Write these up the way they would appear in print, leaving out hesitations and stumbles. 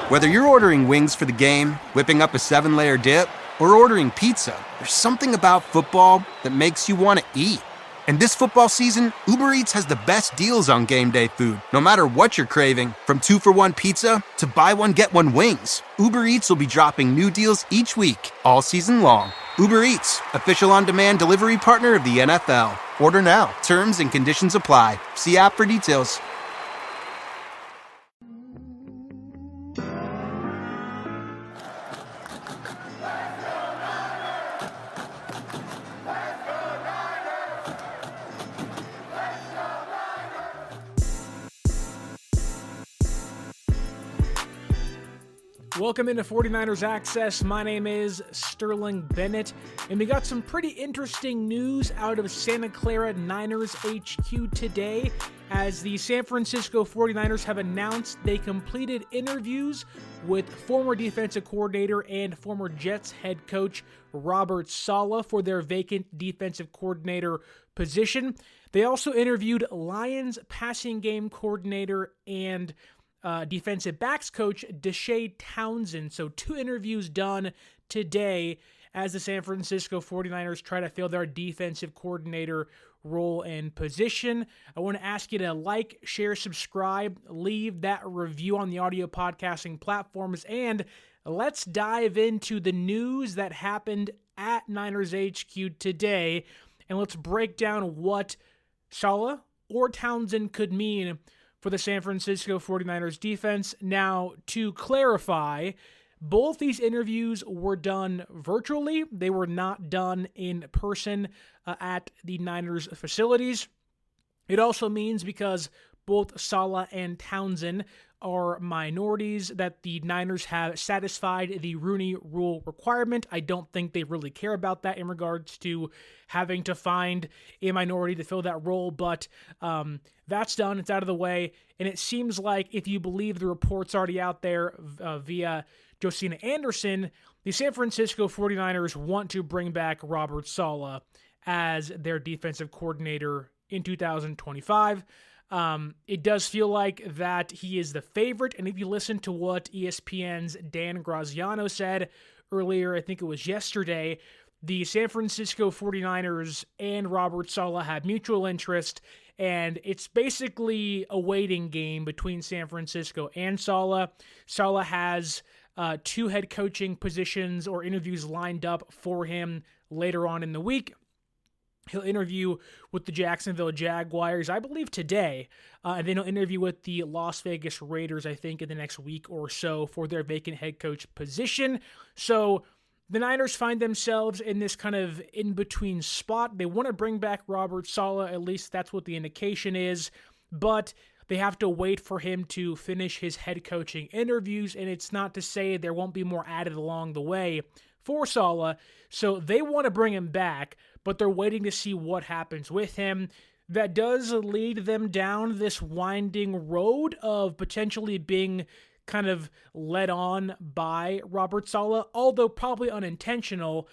Whether you're ordering wings for the game, whipping up a 7-layer dip, or ordering pizza, there's something about football that makes you want to eat. And this football season, Uber Eats has the best deals on game day food. No matter what you're craving, from 2-for-1 pizza to buy one, get one wings, Uber Eats will be dropping new deals each week, all season long. Uber Eats, official on-demand delivery partner of the NFL. Order now. Terms and conditions apply. See app for details. Welcome into 49ers Access. My name is Sterling Bennett, and we got some pretty interesting news out of Santa Clara Niners HQ today, as the San Francisco 49ers have announced they completed interviews with former defensive coordinator and former Jets head coach Robert Saleh for their vacant defensive coordinator position. They also interviewed Lions passing game coordinator and defensive backs coach Deshea Townsend. So 2 interviews done today as the San Francisco 49ers try to fill their defensive coordinator role and position. I want to ask you to like, share, subscribe, leave that review on the audio podcasting platforms, and let's dive into the news that happened at Niners HQ today, and let's break down what Saleh or Townsend could mean for the San Francisco 49ers defense. Now, to clarify, both these interviews were done virtually. They were not done in person at the Niners facilities. It also means, because both Saleh and Townsend are minorities, that the Niners have satisfied the Rooney Rule requirement. I don't think they really care about that in regards to having to find a minority to fill that role, but that's done. It's out of the way, and it seems like, if you believe the reports already out there via Josina Anderson, the San Francisco 49ers want to bring back Robert Saleh as their defensive coordinator in 2025. It does feel like that he is the favorite, and if you listen to what ESPN's Dan Graziano said earlier, I think it was yesterday, the San Francisco 49ers and Robert Saleh have mutual interest, and it's basically a waiting game between San Francisco and Saleh. Saleh has 2 head coaching positions or interviews lined up for him later on in the week. He'll interview with the Jacksonville Jaguars, I believe, today, and then he'll interview with the Las Vegas Raiders, I think, in the next week or so for their vacant head coach position. So the Niners find themselves in this kind of in-between spot. They want to bring back Robert Saleh, at least that's what the indication is, but they have to wait for him to finish his head coaching interviews, and it's not to say there won't be more added along the way for Saleh. So they want to bring him back, but they're waiting to see what happens with him. That does lead them down this winding road of potentially being kind of led on by Robert Saleh, although probably unintentional.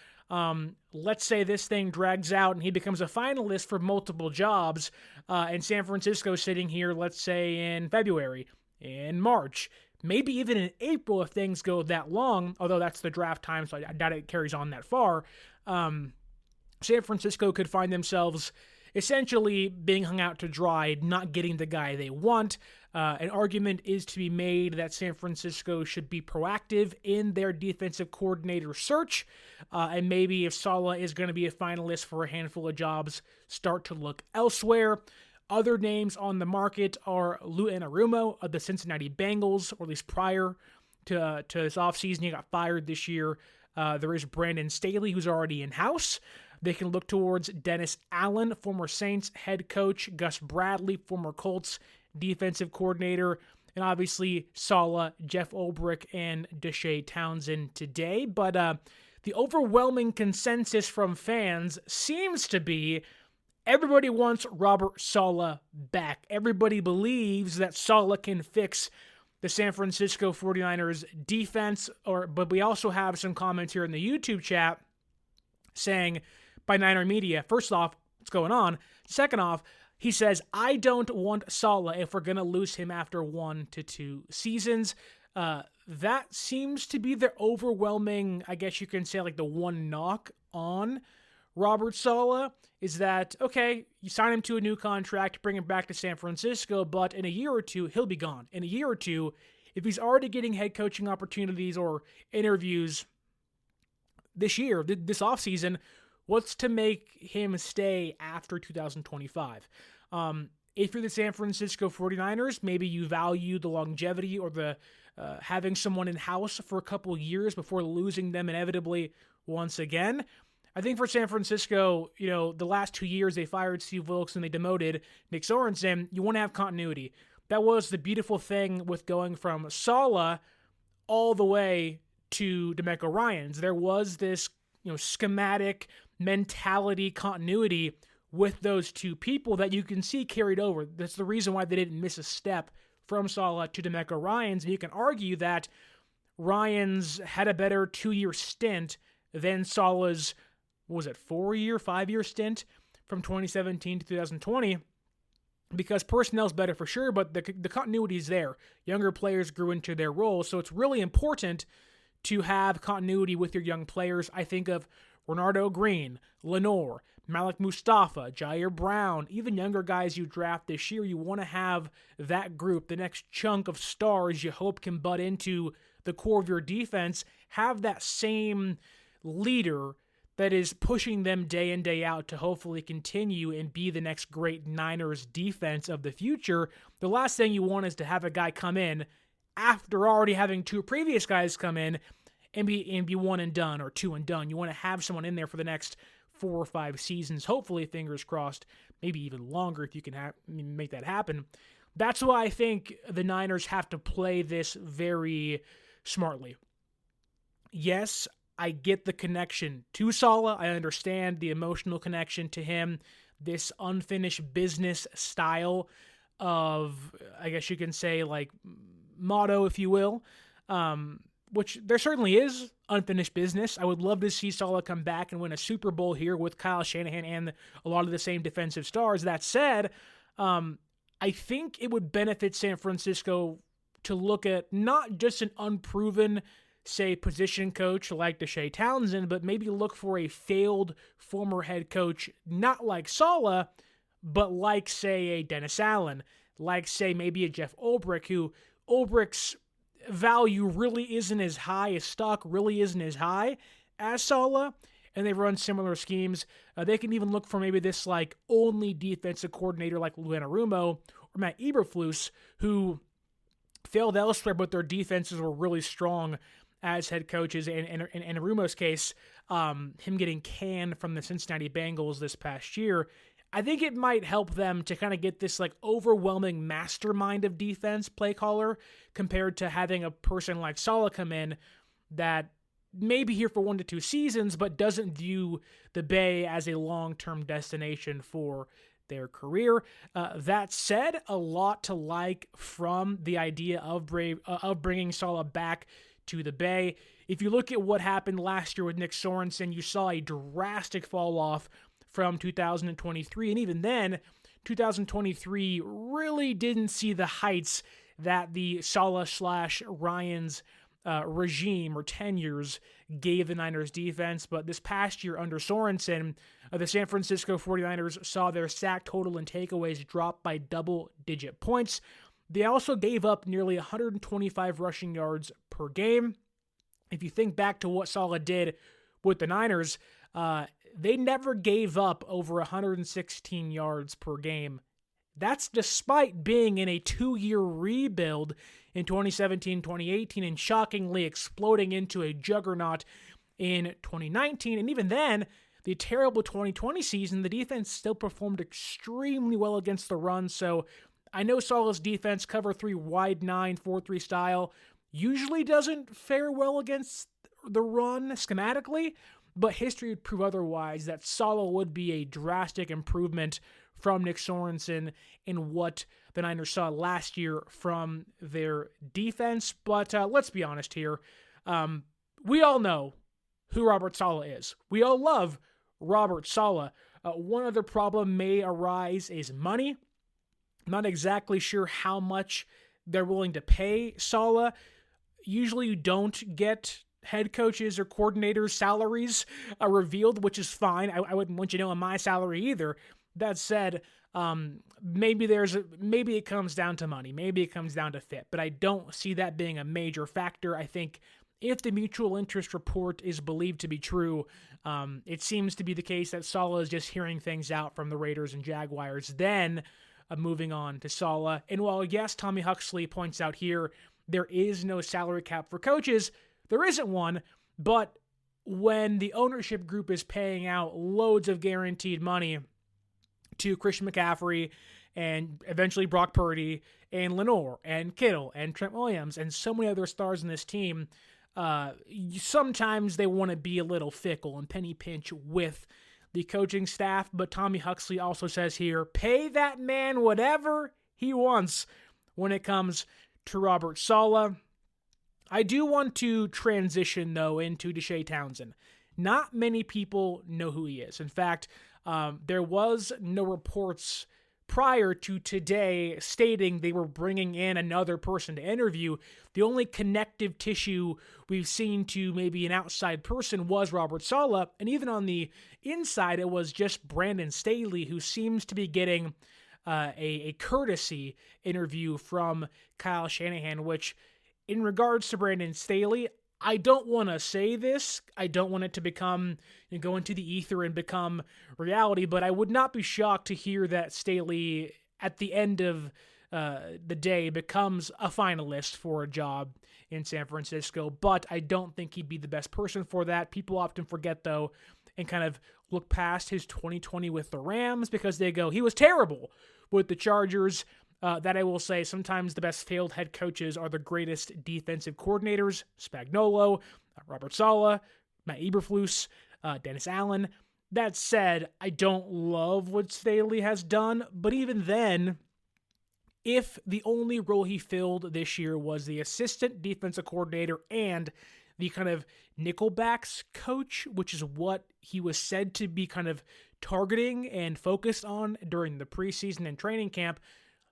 Let's say this thing drags out and he becomes a finalist for multiple jobs, and San Francisco sitting here, let's say in February, in March, maybe even in April if things go that long, although that's the draft time, so I doubt it carries on that far. San Francisco could find themselves essentially being hung out to dry, not getting the guy they want. An argument is to be made that San Francisco should be proactive in their defensive coordinator search, and maybe if Saleh is going to be a finalist for a handful of jobs, start to look elsewhere. Other names on the market are Lou Anarumo of the Cincinnati Bengals, or at least prior to this offseason. He got fired this year. There is Brandon Staley, who's already in-house. They can look towards Dennis Allen, former Saints head coach, Gus Bradley, former Colts defensive coordinator, and obviously Saleh, Jeff Ulbrich, and Deshea Townsend today. But the overwhelming consensus from fans seems to be everybody wants Robert Saleh back. Everybody believes that Saleh can fix the San Francisco 49ers defense, but we also have some comments here in the YouTube chat saying, by Niner Media, first off, what's going on? Second off, he says, I don't want Saleh if we're going to lose him after 1 to 2 seasons. That seems to be the overwhelming, I guess you can say, like the one knock on Robert Saleh is that, okay, you sign him to a new contract, bring him back to San Francisco, but in a year or two, he'll be gone. In a year or two, if he's already getting head coaching opportunities or interviews this year, this offseason, what's to make him stay after 2025? If you're the San Francisco 49ers, maybe you value the longevity or the having someone in-house for a couple of years before losing them inevitably once again. I think for San Francisco, the last 2 years they fired Steve Wilkes and they demoted Nick Sorensen. You want to have continuity. That was the beautiful thing with going from Saleh all the way to DeMeco Ryans. There was this, schematic mentality continuity with those two people that you can see carried over. That's the reason why they didn't miss a step from Saleh to DeMeco Ryans. And you can argue that Ryans had a better 2-year stint than Saleh's, 5-year stint from 2017 to 2020, because personnel's better for sure, but the continuity is there. Younger players grew into their roles, so it's really important to have continuity with your young players. I think of Renardo Green, Lenore, Malik Mustafa, Jair Brown, even younger guys you draft this year. You want to have that group, the next chunk of stars you hope can butt into the core of your defense, have that same leader that is pushing them day in, day out to hopefully continue and be the next great Niners defense of the future. The last thing you want is to have a guy come in after already having two previous guys come in and be one and done or two and done. You want to have someone in there for the next 4 or 5 seasons, hopefully, fingers crossed, maybe even longer if you can make that happen. That's why I think the Niners have to play this very smartly. Yes, I get the connection to Saleh. I understand the emotional connection to him, this unfinished business style of, I guess you can say, like, motto, if you will, which there certainly is unfinished business. I would love to see Saleh come back and win a Super Bowl here with Kyle Shanahan and a lot of the same defensive stars. That said, I think it would benefit San Francisco to look at not just an unproven, say, position coach like Deshea Townsend, but maybe look for a failed former head coach, not like Saleh, but like, say, a Dennis Allen, like, say, maybe a Jeff Ulbrich, who Ulbrich's value really isn't as high, his stock really isn't as high as Saleh, and they run similar schemes. They can even look for maybe this, like, only defensive coordinator like Lou Anarumo or Matt Eberflus, who failed elsewhere, but their defenses were really strong as head coaches. And in Anarumo's case, him getting canned from the Cincinnati Bengals this past year, I think it might help them to kind of get this, like, overwhelming mastermind of defense play caller compared to having a person like Saleh come in that may be here for 1 to 2 seasons, but doesn't view the Bay as a long-term destination for their career. That said, a lot to like from the idea of bringing Saleh back to the Bay. If you look at what happened last year with Nick Sorensen, you saw a drastic fall off from 2023, and even then, 2023 really didn't see the heights that the Saleh/Ryans regime or tenures gave the Niners defense. But this past year under Sorensen, the San Francisco 49ers saw their sack total and takeaways drop by double-digit points. They also gave up nearly 125 rushing yards per game. If you think back to what Saleh did with the Niners, they never gave up over 116 yards per game. That's despite being in a 2-year rebuild in 2017-2018 and shockingly exploding into a juggernaut in 2019. And even then, the terrible 2020 season, the defense still performed extremely well against the run. So I know Saleh's defense, cover 3 wide 9, 4-3 style, usually doesn't fare well against the run schematically, but history would prove otherwise, that Saleh would be a drastic improvement from Nick Sorensen in what the Niners saw last year from their defense. But let's be honest here. We all know who Robert Saleh is. We all love Robert Saleh. One other problem may arise is money. I'm not exactly sure how much they're willing to pay Saleh. Usually you don't get head coaches or coordinators' salaries revealed, which is fine. I wouldn't want you to know my salary either. That said, maybe it comes down to money. Maybe it comes down to fit, but I don't see that being a major factor. I think if the mutual interest report is believed to be true, it seems to be the case that Saleh is just hearing things out from the Raiders and Jaguars, then moving on to Saleh. And while, yes, Tommy Huxley points out here, there is no salary cap for coaches, there isn't one, but when the ownership group is paying out loads of guaranteed money to Christian McCaffrey and eventually Brock Purdy and Lenore and Kittle and Trent Williams and so many other stars in this team, sometimes they want to be a little fickle and penny pinch with the coaching staff. But Tommy Huxley also says here, pay that man whatever he wants when it comes to Robert Saleh. I do want to transition, though, into Deshea Townsend. Not many people know who he is. In fact, there was no reports prior to today stating they were bringing in another person to interview. The only connective tissue we've seen to maybe an outside person was Robert Saleh, and even on the inside, it was just Brandon Staley, who seems to be getting a courtesy interview from Kyle Shanahan, which, in regards to Brandon Staley, I don't want to say this. I don't want it to become, go into the ether and become reality, but I would not be shocked to hear that Staley, at the end of the day, becomes a finalist for a job in San Francisco, but I don't think he'd be the best person for that. People often forget, though, and kind of look past his 2020 with the Rams because they go, he was terrible with the Chargers. That I will say, sometimes the best failed head coaches are the greatest defensive coordinators. Spagnuolo, Robert Saleh, Matt Eberflus, Dennis Allen. That said, I don't love what Staley has done, but even then, if the only role he filled this year was the assistant defensive coordinator and the kind of nickelbacks coach, which is what he was said to be kind of targeting and focused on during the preseason and training camp,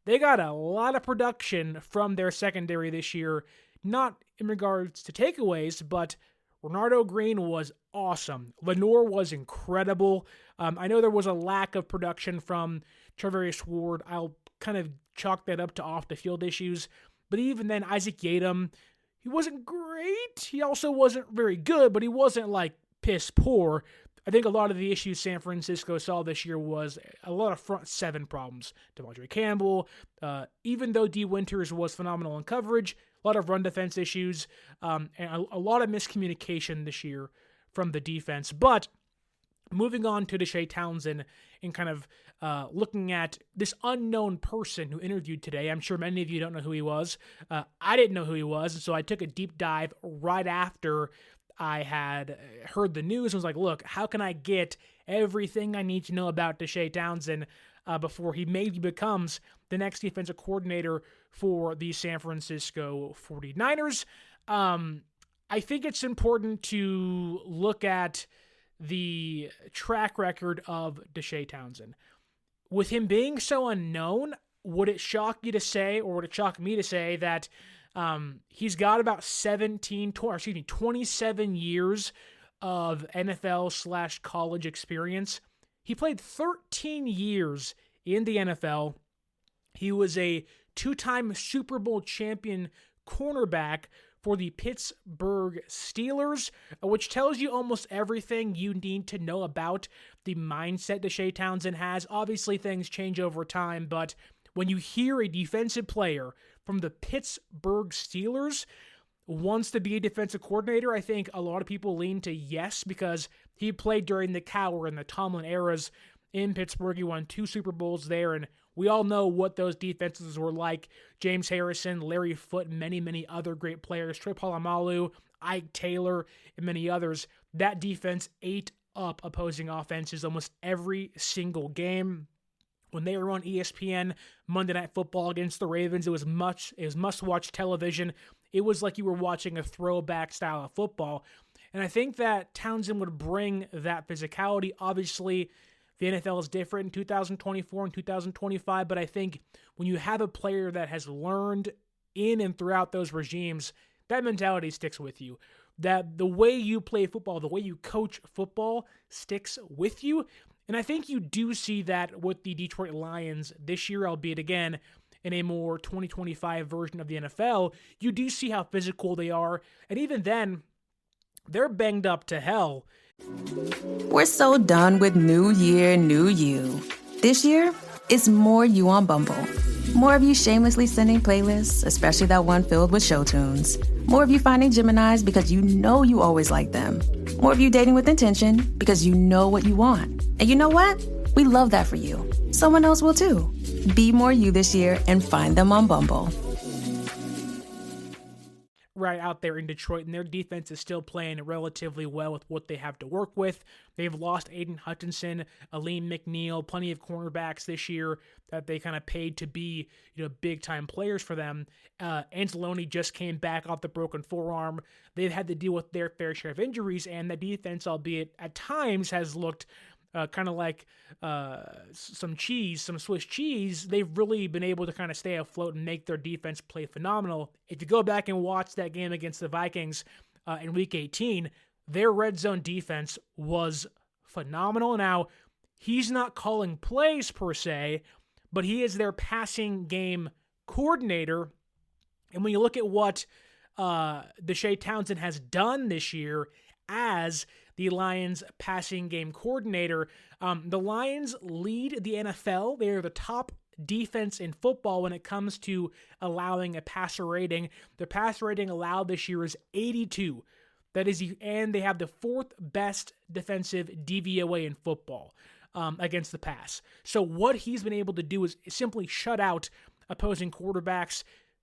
they got a lot of production from their secondary this year, not in regards to takeaways, but Renardo Green was awesome. Lenore was incredible. I know there was a lack of production from Charvarius Ward. I'll kind of chalk that up to off-the-field issues. But even then, Isaac Yiadom, he wasn't great. He also wasn't very good, but he wasn't, piss poor. I think a lot of the issues San Francisco saw this year was a lot of front seven problems. Devondre Campbell, even though D. Winters was phenomenal in coverage, a lot of run defense issues, and a lot of miscommunication this year from the defense. But moving on to Deshea Townsend and kind of looking at this unknown person who interviewed today. I'm sure many of you don't know who he was. I didn't know who he was, and so I took a deep dive right after I had heard the news and was like, look, how can I get everything I need to know about Deshea Townsend before he maybe becomes the next defensive coordinator for the San Francisco 49ers? I think it's important to look at the track record of Deshea Townsend. With him being so unknown, would it shock you to say, or would it shock me to say that he's got about 27 years of NFL/college experience. He played 13 years in the NFL. He was a two-time Super Bowl champion cornerback for the Pittsburgh Steelers, which tells you almost everything you need to know about the mindset Deshea Townsend has. Obviously, things change over time, but when you hear a defensive player from the Pittsburgh Steelers wants to be a defensive coordinator, I think a lot of people lean to yes, because he played during the Cowher and the Tomlin eras in Pittsburgh. He won 2 Super Bowls there, and we all know what those defenses were like. James Harrison, Larry Foote, many, many other great players, Troy Polamalu, Ike Taylor, and many others. That defense ate up opposing offenses almost every single game. When they were on ESPN Monday Night Football against the Ravens, it was must-watch television. It was like you were watching a throwback style of football. And I think that Townsend would bring that physicality. Obviously, the NFL is different in 2024 and 2025, but I think when you have a player that has learned in and throughout those regimes, that mentality sticks with you. That the way you play football, the way you coach football sticks with you. And I think you do see that with the Detroit Lions this year, albeit again in a more 2025 version of the NFL. You do see how physical they are. And even then, they're banged up to hell. We're so done with New Year, New You. This year, it's more you on Bumble. More of you shamelessly sending playlists, especially that one filled with show tunes. More of you finding Geminis because you know you always like them. More of you dating with intention because you know what you want. And you know what? We love that for you. Someone else will too. Be more you this year and find them on Bumble. Right out there in Detroit, and their defense is still playing relatively well with what they have to work with. They've lost Aiden Hutchinson, Aleem McNeil, plenty of cornerbacks this year that they kind of paid to be, big-time players for them. Anzalone just came back off the broken forearm. They've had to deal with their fair share of injuries, and the defense, albeit at times, has looked kind of like some Swiss cheese. They've really been able to kind of stay afloat and make their defense play phenomenal. If you go back and watch that game against the Vikings in Week 18, their red zone defense was phenomenal. Now, he's not calling plays per se, but he is their passing game coordinator. And when you look at what Deshea Townsend has done this year as the Lions passing game coordinator, the Lions lead the NFL. They are the top defense in football when it comes to allowing a passer rating. The passer rating allowed this year is 82. And they have the fourth best defensive DVOA in football against the pass. So what he's been able to do is simply shut out opposing quarterbacks,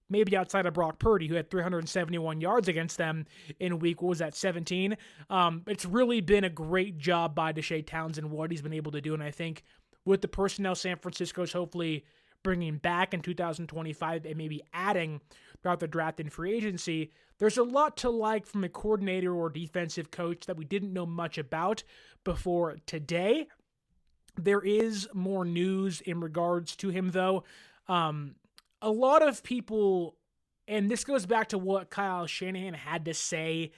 maybe outside of Brock Purdy, who had 371 yards against them in week, 17? It's really been a great job by Deshea Townsend, what he's been able to do. And I think with the personnel San Francisco's hopefully bringing back in 2025 and maybe adding throughout the draft and free agency, there's a lot to like from a coordinator or defensive coach that we didn't know much about before today. There is more news in regards to him, though. A lot of people, and this goes back to what Kyle Shanahan had to say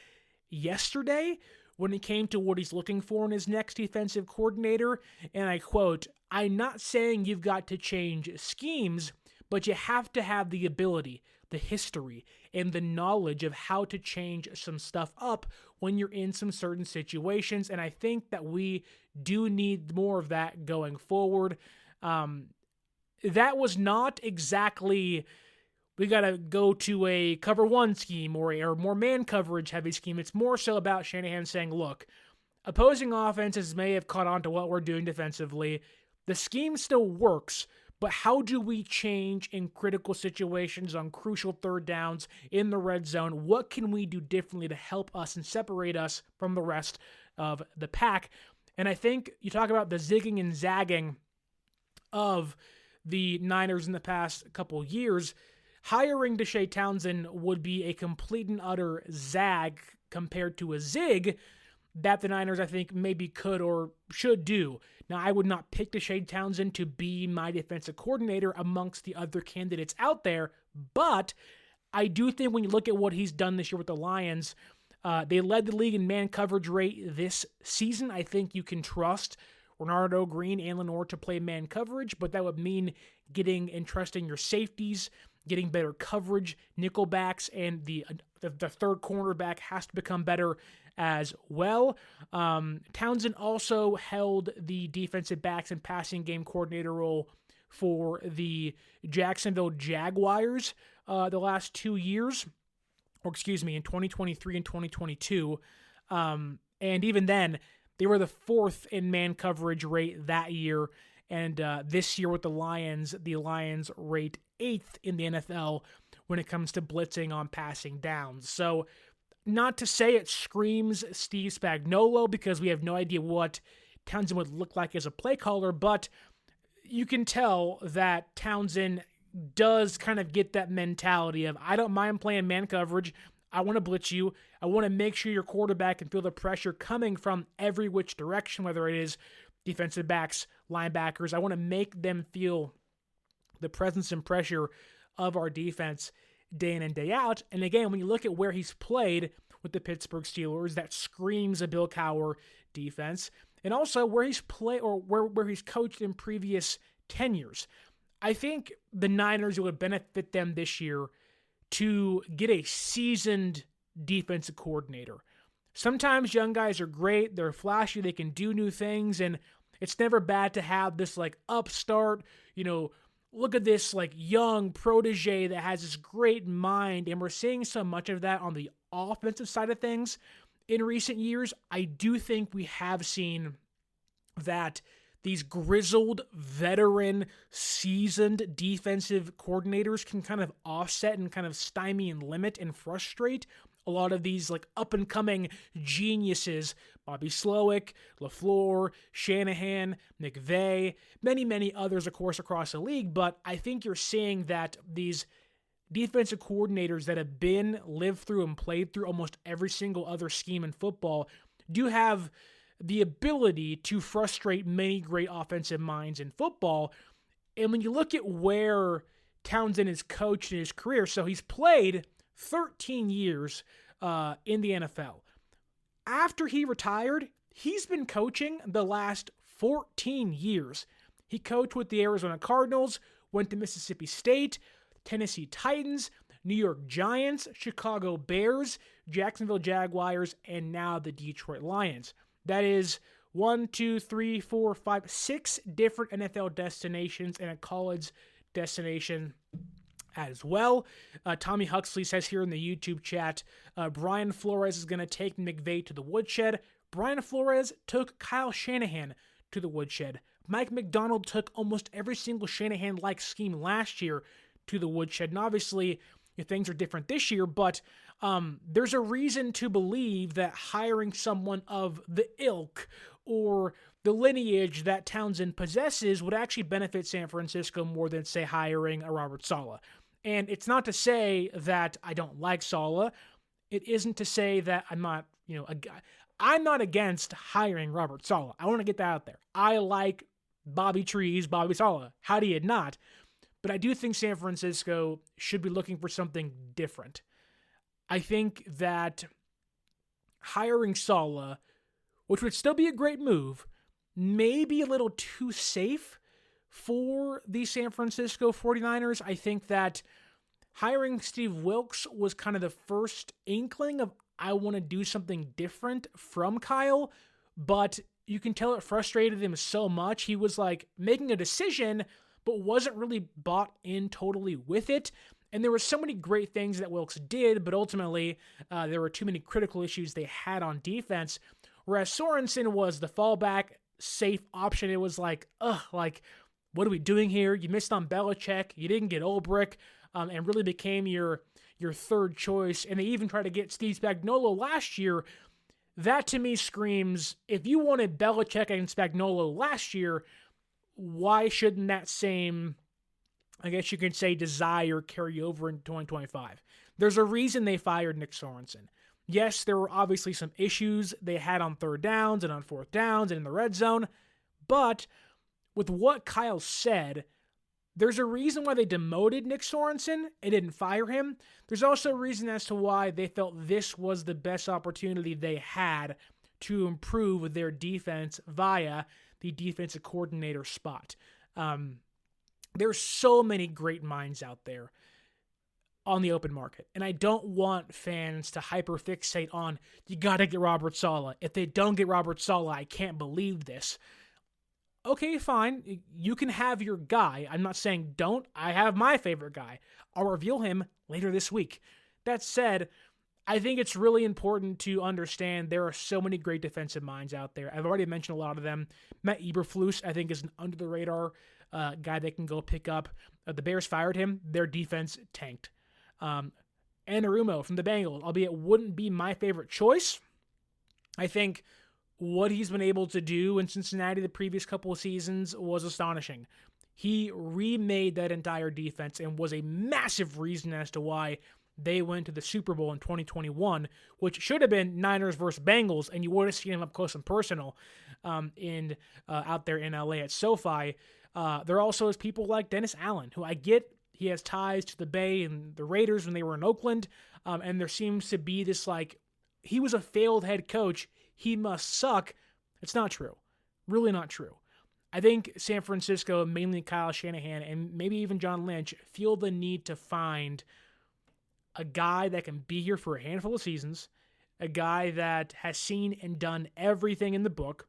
yesterday when it came to what he's looking for in his next defensive coordinator, and I quote, "I'm not saying you've got to change schemes, but you have to have the ability, the history, and the knowledge of how to change some stuff up when you're in some certain situations," and I think that we do need more of that going forward. That was not exactly, we got to go to a cover one scheme or a more man coverage heavy scheme. It's more so about Shanahan saying, look, opposing offenses may have caught on to what we're doing defensively. The scheme still works, but how do we change in critical situations on crucial third downs in the red zone? What can we do differently to help us and separate us from the rest of the pack? And I think you talk about the zigging and zagging of the Niners in the past couple years. Hiring Deshea Townsend would be a complete and utter zag compared to a zig that the Niners, I think, maybe could or should do. Now, I would not pick Deshea Townsend to be my defensive coordinator amongst the other candidates out there, but I do think when you look at what he's done this year with the Lions, they led the league in man coverage rate this season. I think you can trust Renardo Green and Lenore to play man coverage, but that would mean getting and trusting your safeties, getting better coverage, nickelbacks, and the third cornerback has to become better as well. Townsend also held the defensive backs and passing game coordinator role for the Jacksonville Jaguars the last 2 years, in 2023 and 2022. And even then, they were the fourth in man coverage rate that year. And this year with the Lions rate 8th in the NFL when it comes to blitzing on passing downs. So not to say it screams Steve Spagnuolo, because we have no idea what Townsend would look like as a play caller, but you can tell that Townsend does kind of get that mentality of, I don't mind playing man coverage. I want to blitz you. I want to make sure your quarterback can feel the pressure coming from every which direction, whether it is defensive backs, linebackers. I want to make them feel the presence and pressure of our defense. day in and day out. And again, when you look at where he's played with the Pittsburgh Steelers, that screams a Bill Cowher defense, and also where he's played or where he's coached in previous tenures. I think the Niners, it would benefit them this year to get a seasoned defensive coordinator. Sometimes young guys are great, they're flashy, they can do new things, and it's never bad to have this like upstart, look at this like young protege that has this great mind, and we're seeing so much of that on the offensive side of things in recent years. I do think we have seen that these grizzled, veteran, seasoned defensive coordinators can kind of offset and kind of stymie and limit and frustrate a lot of these like up-and-coming geniuses, Bobby Slowick, LaFleur, Shanahan, McVay, many others, of course, across the league. But I think you're seeing that these defensive coordinators that have lived through and played through almost every single other scheme in football do have the ability to frustrate many great offensive minds in football. And when you look at where Townsend has coached in his career, so he's played 13 years in the NFL. After he retired, he's been coaching the last 14 years. He coached with the Arizona Cardinals, went to Mississippi State, Tennessee Titans, New York Giants, Chicago Bears, Jacksonville Jaguars, and now the Detroit Lions. That is 6 different NFL destinations and a college destination as well. Tommy Huxley says here in the YouTube chat, Brian Flores is going to take McVay to the woodshed. Brian Flores took Kyle Shanahan to the woodshed. Mike McDonald took almost every single Shanahan-like scheme last year to the woodshed. And obviously, things are different this year, but there's a reason to believe that hiring someone of the ilk or the lineage that Townsend possesses would actually benefit San Francisco more than, say, hiring a Robert Saleh. And it's not to say that I don't like Saleh. It isn't to say that I'm not, I'm not against hiring Robert Saleh. I want to get that out there. I like Bobby Saleh. How do you not? But I do think San Francisco should be looking for something different. I think that hiring Saleh, which would still be a great move, may be a little too safe for the San Francisco 49ers. I think that hiring Steve Wilks was kind of the first inkling of I want to do something different from Kyle, but you can tell it frustrated him so much. He was like making a decision, but wasn't really bought in totally with it. And there were so many great things that Wilks did, but ultimately there were too many critical issues they had on defense. Whereas Sorensen was the fallback, safe option. It was like, what are we doing here? You missed on Belichick. You didn't get Ulbrich, and really became your third choice. And they even tried to get Steve Spagnuolo last year. That to me screams, if you wanted Belichick and Spagnuolo last year, why shouldn't that same, I guess you could say, desire carry over in 2025? There's a reason they fired Nick Sorensen. Yes, there were obviously some issues they had on third downs and on fourth downs and in the red zone, but with what Kyle said, there's a reason why they demoted Nick Sorensen and didn't fire him. There's also a reason as to why they felt this was the best opportunity they had to improve their defense via the defensive coordinator spot. There's so many great minds out there on the open market, and I don't want fans to hyperfixate on, you got to get Robert Saleh. If they don't get Robert Saleh, I can't believe this. Okay, fine. You can have your guy. I'm not saying don't. I have my favorite guy. I'll reveal him later this week. That said, I think it's really important to understand there are so many great defensive minds out there. I've already mentioned a lot of them. Matt Eberflus, I think, is an under-the-radar guy they can go pick up. The Bears fired him. Their defense tanked. Anarumo from the Bengals, albeit wouldn't be my favorite choice. I think what he's been able to do in Cincinnati the previous couple of seasons was astonishing. He remade that entire defense and was a massive reason as to why they went to the Super Bowl in 2021, which should have been Niners versus Bengals, and you would have seen him up close and personal out there in LA at SoFi. There also is people like Dennis Allen, who I get he has ties to the Bay and the Raiders when they were in Oakland, and there seems to be this he was a failed head coach, he must suck. It's not true. Really not true. I think San Francisco, mainly Kyle Shanahan, and maybe even John Lynch, feel the need to find a guy that can be here for a handful of seasons, a guy that has seen and done everything in the book,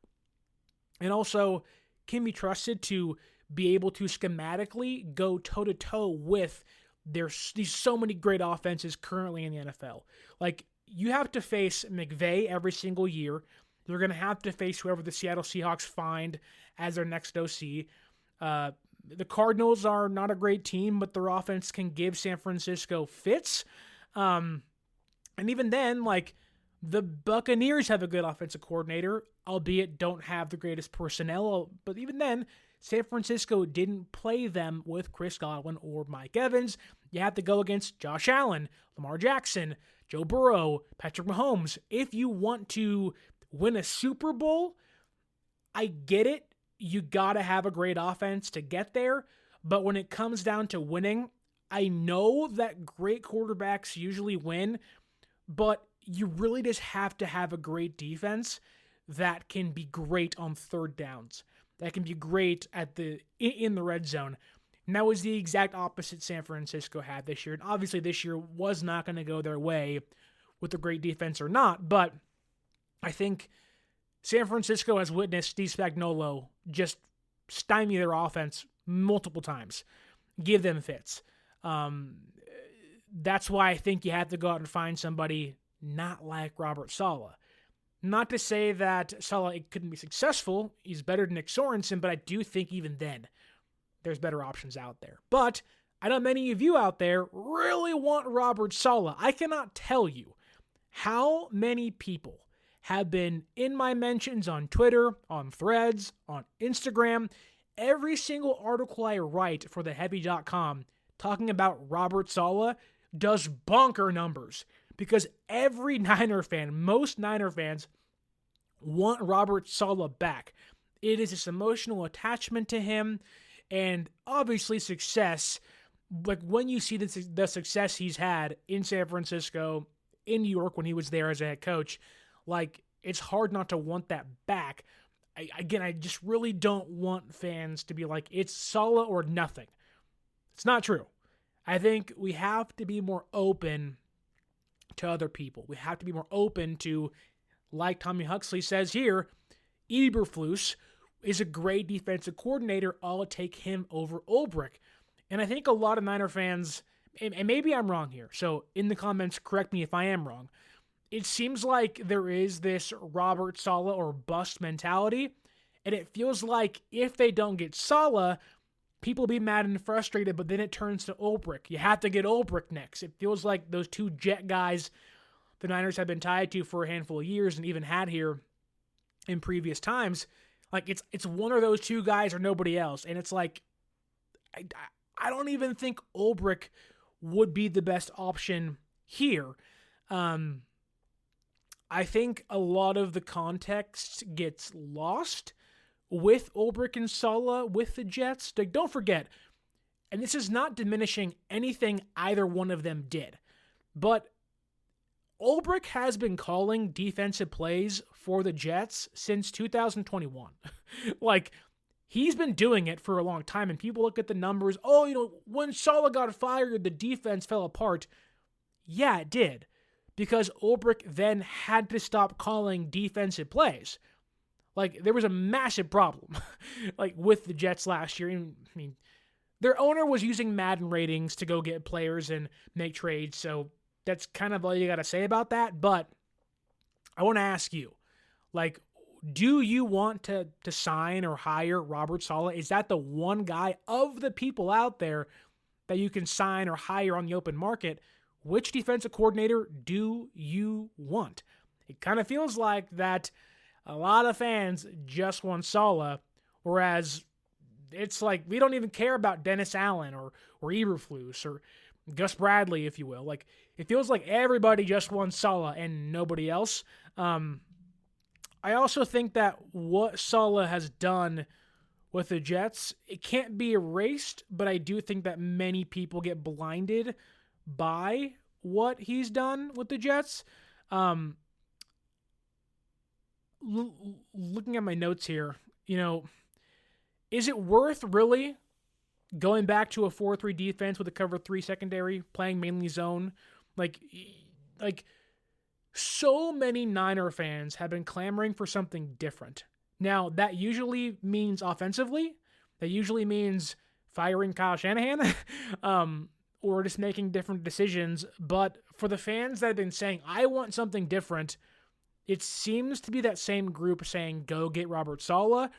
and also can be trusted to be able to schematically go toe-to-toe with these so many great offenses currently in the NFL. You have to face McVay every single year. You're going to have to face whoever the Seattle Seahawks find as their next OC. The Cardinals are not a great team, but their offense can give San Francisco fits. And even then, the Buccaneers have a good offensive coordinator, albeit don't have the greatest personnel. But even then, San Francisco didn't play them with Chris Godwin or Mike Evans. You have to go against Josh Allen, Lamar Jackson, Joe Burrow, Patrick Mahomes. If you want to win a Super Bowl, I get it. You got to have a great offense to get there. But when it comes down to winning, I know that great quarterbacks usually win, but you really just have to have a great defense that can be great on third downs, that can be great in the red zone. And that was the exact opposite San Francisco had this year. And obviously this year was not going to go their way with a great defense or not, but I think San Francisco has witnessed Steve Spagnuolo just stymie their offense multiple times, give them fits. That's why I think you have to go out and find somebody not like Robert Saleh. Not to say that Saleh couldn't be successful. He's better than Nick Sorensen, but I do think even then there's better options out there. But I know many of you out there really want Robert Saleh. I cannot tell you how many people have been in my mentions on Twitter, on Threads, on Instagram, every single article I write for theheavy.com talking about Robert Saleh does bonker numbers because every Niner fan, most Niner fans, want Robert Saleh back. It is this emotional attachment to him and obviously success. When you see the success he's had in San Francisco, in New York when he was there as a head coach, it's hard not to want that back. I just really don't want fans to be it's Saleh or nothing. It's not true. I think we have to be more open to other people. We have to be more open to, like Tommy Huxley says here, Eberflus is a great defensive coordinator. I'll take him over Ulbrich. And I think a lot of Niner fans, and maybe I'm wrong here, so in the comments, correct me if I am wrong, it seems like there is this Robert Saleh or bust mentality, and it feels like if they don't get Saleh, people will be mad and frustrated, but then it turns to Ulbrich. You have to get Ulbrich next. It feels like those two jet guys the Niners have been tied to for a handful of years and even had here in previous times. It's one of those two guys or nobody else, and it's I don't even think Ulbrich would be the best option here. I think a lot of the context gets lost with Ulbrich and Saleh with the Jets. Don't forget, and this is not diminishing anything either one of them did, but Ulbrich has been calling defensive plays for the Jets since 2021. He's been doing it for a long time, and people look at the numbers. When Saleh got fired, the defense fell apart. Yeah, it did, because Ulbrich then had to stop calling defensive plays. There was a massive problem, with the Jets last year. Their owner was using Madden ratings to go get players and make trades, so that's kind of all you got to say about that. But I want to ask you, do you want to sign or hire Robert Saleh? Is that the one guy of the people out there that you can sign or hire on the open market? Which defensive coordinator do you want? It kind of feels like that a lot of fans just want Saleh, whereas it's we don't even care about Dennis Allen or Eberflus or Gus Bradley, if you will. It feels like everybody just wants Saleh and nobody else. I also think that what Saleh has done with the Jets. It can't be erased, but I do think that many people get blinded by what he's done with the Jets. Looking at my notes here, is it worth really going back to a 4-3 defense with a cover 3 secondary, playing mainly zone? Like so many Niner fans have been clamoring for something different. Now, that usually means offensively. That usually means firing Kyle Shanahan or just making different decisions. But for the fans that have been saying, I want something different, it seems to be that same group saying, go get Robert Saleh,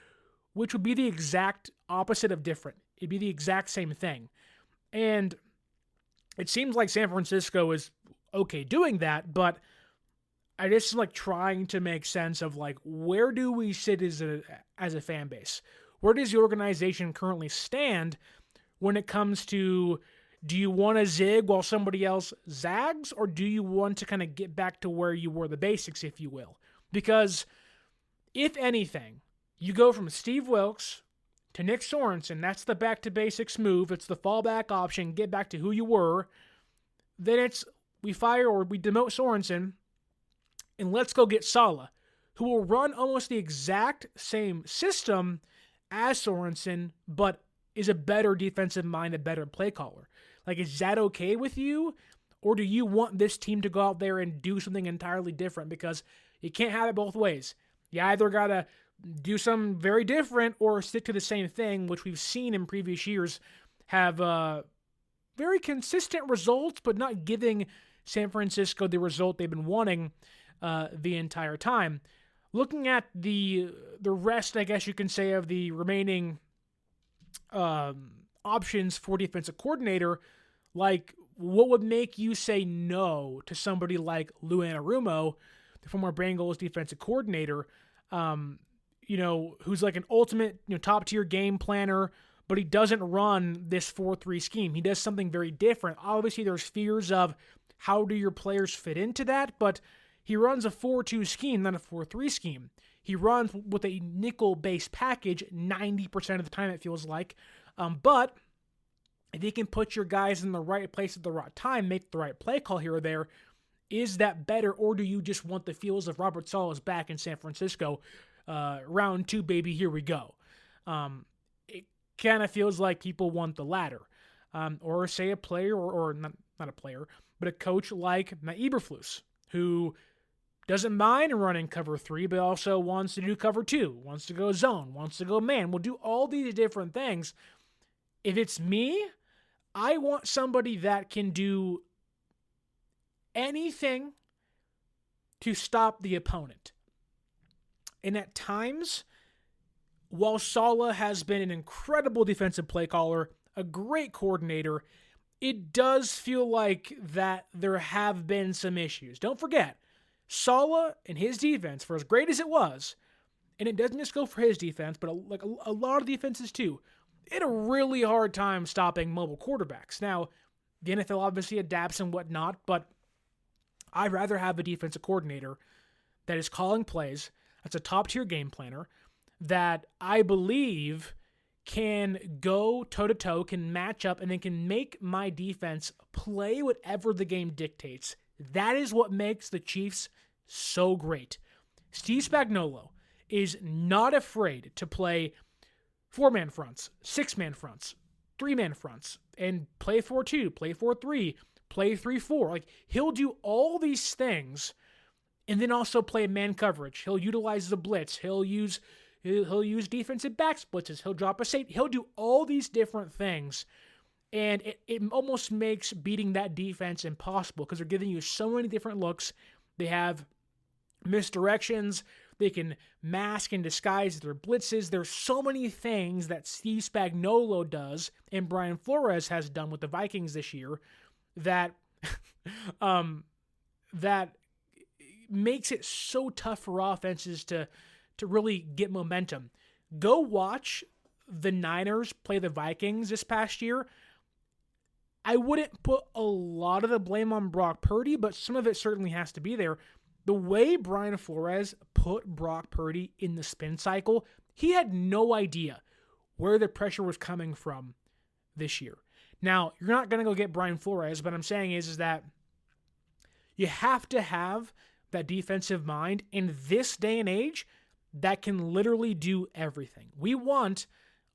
which would be the exact opposite of different. It'd be the exact same thing. And it seems like San Francisco is okay doing that, but I just trying to make sense of where do we sit as a fan base? Where does the organization currently stand when it comes to, do you want to zig while somebody else zags, or do you want to kind of get back to where you were, the basics, if you will? Because if anything, you go from Steve Wilkes to Nick Sorensen, that's the back to basics move. It's the fallback option, get back to who you were. Then it's we fire or we demote Sorensen, and let's go get Saleh, who will run almost the exact same system as Sorensen, but is a better defensive mind, a better play caller. Is that okay with you? Or do you want this team to go out there and do something entirely different? Because you can't have it both ways. You either got to do something very different or stick to the same thing, which we've seen in previous years have very consistent results, but not giving San Francisco the result they've been wanting the entire time. Looking at the rest, I guess you can say, of the remaining options for defensive coordinator, what would make you say no to somebody like Lou Anarumo, the former Bengals defensive coordinator, who's an ultimate top-tier game planner, but he doesn't run this 4-3 scheme. He does something very different. Obviously, there's fears of how do your players fit into that, but he runs a 4-2 scheme, not a 4-3 scheme. He runs with a nickel-based package 90% of the time, it feels like. But if he can put your guys in the right place at the right time, make the right play call here or there, is that better, or do you just want the feels of Robert Saleh back in San Francisco? Round 2, baby, here we go. It kind of feels like people want the latter. Or say a player, or not a player, but a coach like Matt Eberflus, who doesn't mind running cover 3, but also wants to do cover 2, wants to go zone, wants to go man, will do all these different things. If it's me, I want somebody that can do anything to stop the opponent. And at times, while Saleh has been an incredible defensive play caller, a great coordinator, it does feel like that there have been some issues. Don't forget, Saleh and his defense, for as great as it was, and it doesn't just go for his defense, but a lot of defenses too, it had a really hard time stopping mobile quarterbacks. Now, the NFL obviously adapts and whatnot, but I'd rather have a defensive coordinator that is calling plays, that's a top-tier game planner, that I believe can go toe-to-toe, can match up, and then can make my defense play whatever the game dictates. That is what makes the Chiefs so great. Steve Spagnuolo is not afraid to play 4-man fronts, 6-man fronts, 3-man fronts, and play 4-2, play 4-3, play 3-4. He'll do all these things and then also play man coverage. He'll utilize the blitz. He'll use defensive back splits. He'll drop a safety. He'll do all these different things. And it almost makes beating that defense impossible because they're giving you so many different looks. They have misdirections. They can mask and disguise their blitzes. There's so many things that Steve Spagnuolo does and Brian Flores has done with the Vikings this year that that makes it so tough for offenses to really get momentum. Go watch the Niners play the Vikings this past year. I wouldn't put a lot of the blame on Brock Purdy, but some of it certainly has to be there. The way Brian Flores put Brock Purdy in the spin cycle, he had no idea where the pressure was coming from this year. Now, you're not going to go get Brian Flores, but I'm saying is that you have to have that defensive mind in this day and age that can literally do everything. We want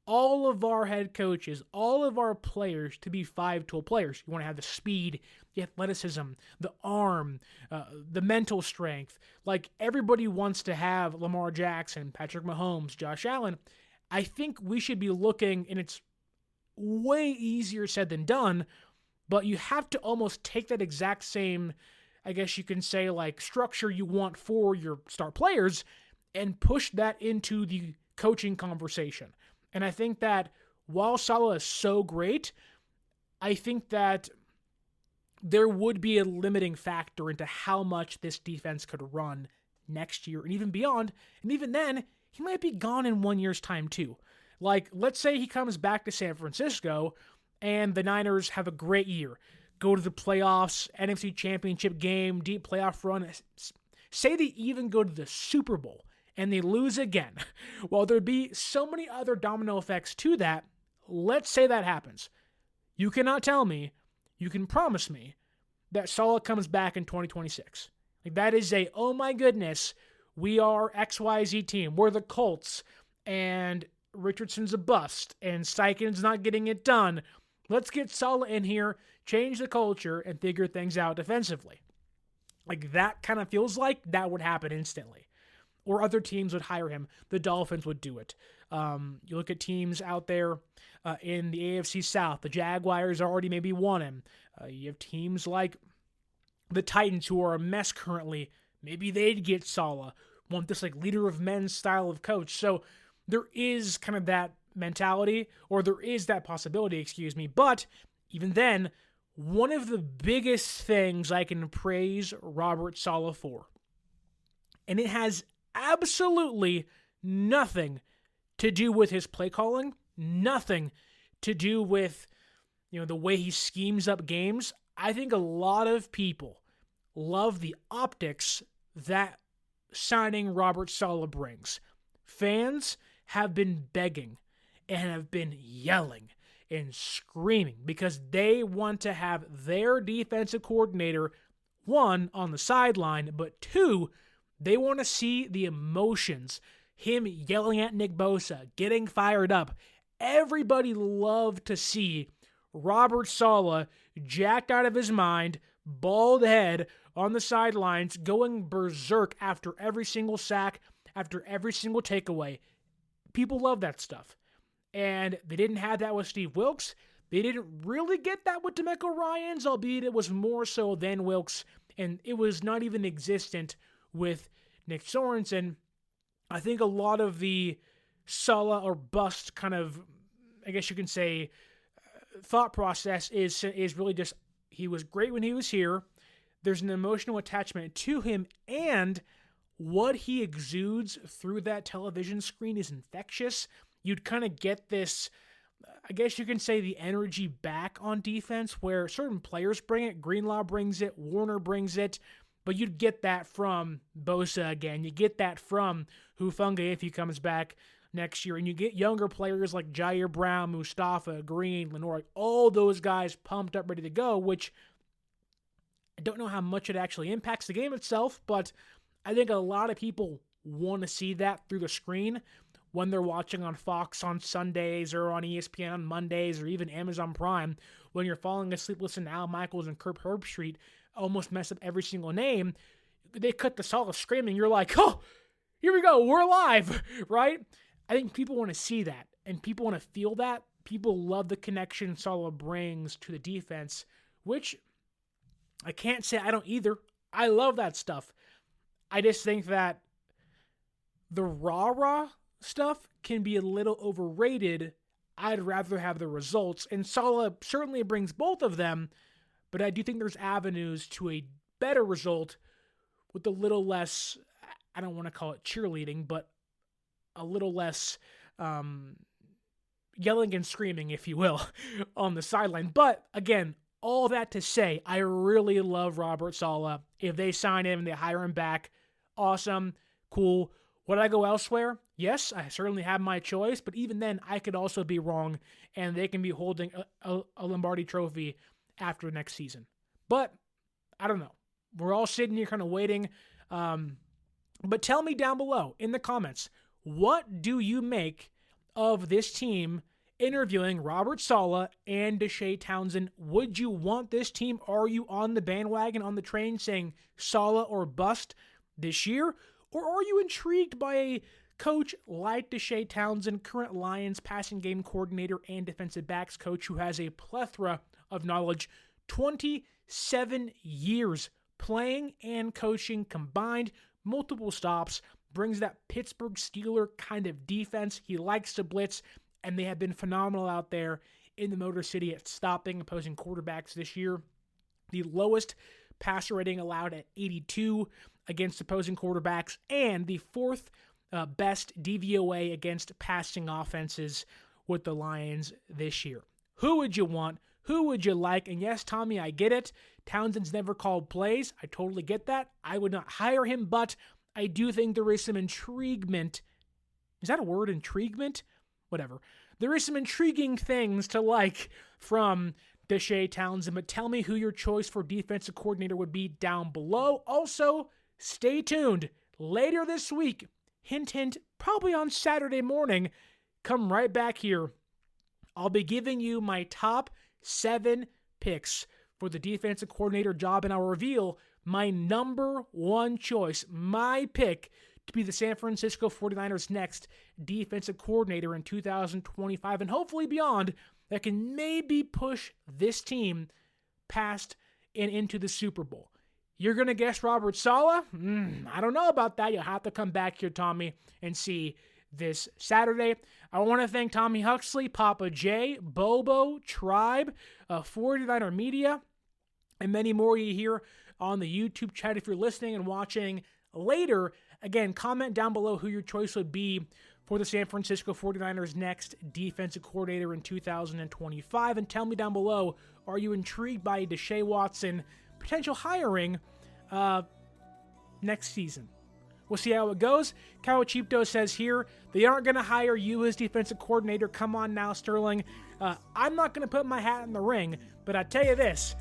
all of our head coaches, all of our players to be 5-tool players. You want to have the speed, the athleticism, the arm, the mental strength. Like, everybody wants to have Lamar Jackson, Patrick Mahomes, Josh Allen. I think we should be looking, and it's way easier said than done, but you have to almost take that exact same, I guess you can say, like, structure you want for your star players and push that into the coaching conversation. And I think that while Saleh is so great, I think that there would be a limiting factor into how much this defense could run next year and even beyond. And even then, he might be gone in 1 year's time too. Like, let's say he comes back to San Francisco and the Niners have a great year. Go to the playoffs, NFC Championship game, deep playoff run. Say they even go to the Super Bowl and they lose again. Well, there'd be so many other domino effects to that. Let's say that happens. You cannot tell me, you can promise me, that Saleh comes back in 2026. Like, that is a, oh my goodness, we are XYZ team. We're the Colts, and Richardson's a bust, and Steichen's not getting it done. Let's get Saleh in here, change the culture, and figure things out defensively. Like, that kind of feels like that would happen instantly. Or other teams would hire him. The Dolphins would do it. You look at teams out there in the AFC South. The Jaguars already maybe won him. You have teams like the Titans, who are a mess currently. Maybe they'd get Saleh. Want this like leader of men style of coach. So there is kind of that mentality, or there is that possibility, But even then, one of the biggest things I can praise Robert Saleh for, and it has absolutely nothing to do with his play calling, nothing to do with, the way he schemes up games. I think a lot of people love the optics that signing Robert Saleh brings. Fans have been begging and have been yelling and screaming because they want to have their defensive coordinator, one, on the sideline, but two, they want to see the emotions, him yelling at Nick Bosa, getting fired up. Everybody loved to see Robert Saleh jacked out of his mind, bald head on the sidelines, going berserk after every single sack, after every single takeaway. People love that stuff. And they didn't have that with Steve Wilks. They didn't really get that with DeMeco Ryans, albeit it was more so than Wilks, and it was not even existent with Nick Sorensen. I think a lot of the Saleh or bust kind of, I guess you can say, thought process is really just, he was great when he was here. There's an emotional attachment to him, and what he exudes through that television screen is infectious. You'd kind of get this, I guess you can say, the energy back on defense where certain players bring it. Greenlaw brings it, Warner brings it, but you'd get that from Bosa again. You get that from Hufanga if he comes back next year, and you get younger players like Jair Brown, Mustafa, Green, Lenore, all those guys pumped up, ready to go, which I don't know how much it actually impacts the game itself, but I think a lot of people want to see that through the screen when they're watching on Fox on Sundays or on ESPN on Mondays or even Amazon Prime. When you're falling asleep listening to Al Michaels and Kirk Herbstreit almost mess up every single name, they cut the Saleh screaming. You're like, oh, here we go, we're alive, right? I think people want to see that, and people want to feel that. People love the connection Saleh brings to the defense, which I can't say I don't either. I love that stuff. I just think that the rah-rah stuff can be a little overrated. I'd rather have the results, and Saleh certainly brings both of them, but I do think there's avenues to a better result with a little less, I don't want to call it cheerleading, but a little less yelling and screaming, if you will, on the sideline. But again, all that to say, I really love Robert Saleh. If they sign him and they hire him back, awesome, cool. Would I go elsewhere? Yes, I certainly have my choice, but even then, I could also be wrong, and they can be holding a Lombardi trophy after next season. But I don't know. We're all sitting here kind of waiting. But tell me down below in the comments, what do you make of this team interviewing Robert Saleh and Deshea Townsend? Would you want this team? Are you on the bandwagon, on the train, saying Saleh or bust this year? Or are you intrigued by a coach like Deshea Townsend, current Lions passing game coordinator and defensive backs coach who has a plethora of knowledge, 27 years playing and coaching combined, multiple stops, brings that Pittsburgh Steeler kind of defense. He likes to blitz, and they have been phenomenal out there in the Motor City at stopping opposing quarterbacks this year. The lowest passer rating allowed at 82 against opposing quarterbacks, and the fourth best DVOA against passing offenses with the Lions this year. Who would you want? Who would you like? And yes, Tommy, I get it. Townsend's never called plays. I totally get that. I would not hire him, but I do think there is some intriguement. Is that a word, intriguement? Whatever. There is some intriguing things to like from Deshea Townsend, but tell me who your choice for defensive coordinator would be down below. Also, stay tuned. Later this week, hint, hint, probably on Saturday morning, come right back here. I'll be giving you my top 7 picks for the defensive coordinator job, and I'll reveal my number 1 choice, my pick to be the San Francisco 49ers' next defensive coordinator in 2025 and hopefully beyond, that can maybe push this team past and into the Super Bowl. You're going to guess Robert Saleh? I don't know about that. You'll have to come back here, Tommy, and see this Saturday. I want to thank Tommy Huxley, Papa J, Bobo, Tribe, 49er Media, and many more you hear on the YouTube chat. If you're listening and watching later, again, comment down below who your choice would be for the San Francisco 49ers' next defensive coordinator in 2025. And tell me down below, are you intrigued by Deshaun Watson potential hiring next season? We'll see how it goes. Kawachipto says here, they aren't going to hire you as defensive coordinator. Come on now, Sterling. I'm not going to put my hat in the ring, but I tell you this,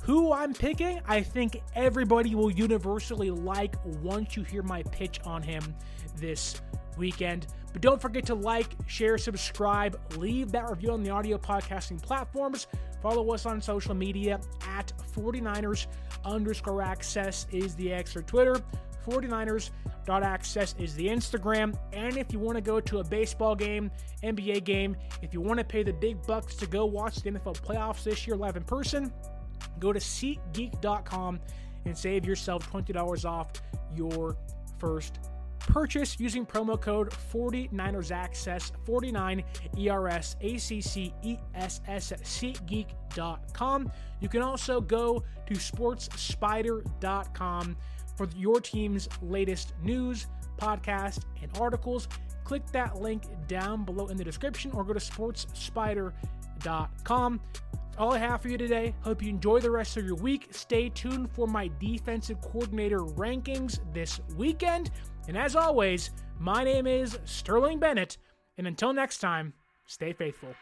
who I'm picking, I think everybody will universally like once you hear my pitch on him this weekend. But don't forget to like, share, subscribe, leave that review on the audio podcasting platforms. Follow us on social media at 49ers_access is the X or Twitter. 49ers.access is the Instagram. And if you want to go to a baseball game, NBA game, if you want to pay the big bucks to go watch the NFL playoffs this year live in person, go to SeatGeek.com and save yourself $20 off your first purchase using promo code 49ERSAccess, 49ERSACCESS at SeatGeek.com. You can also go to SportsSpyder.com for your team's latest news, podcast, and articles. Click that link down below in the description or go to SportsSpyder.com. All I have for you today. Hope you enjoy the rest of your week. Stay tuned for my defensive coordinator rankings this weekend. And as always, my name is Sterling Bennett. And until next time, stay faithful.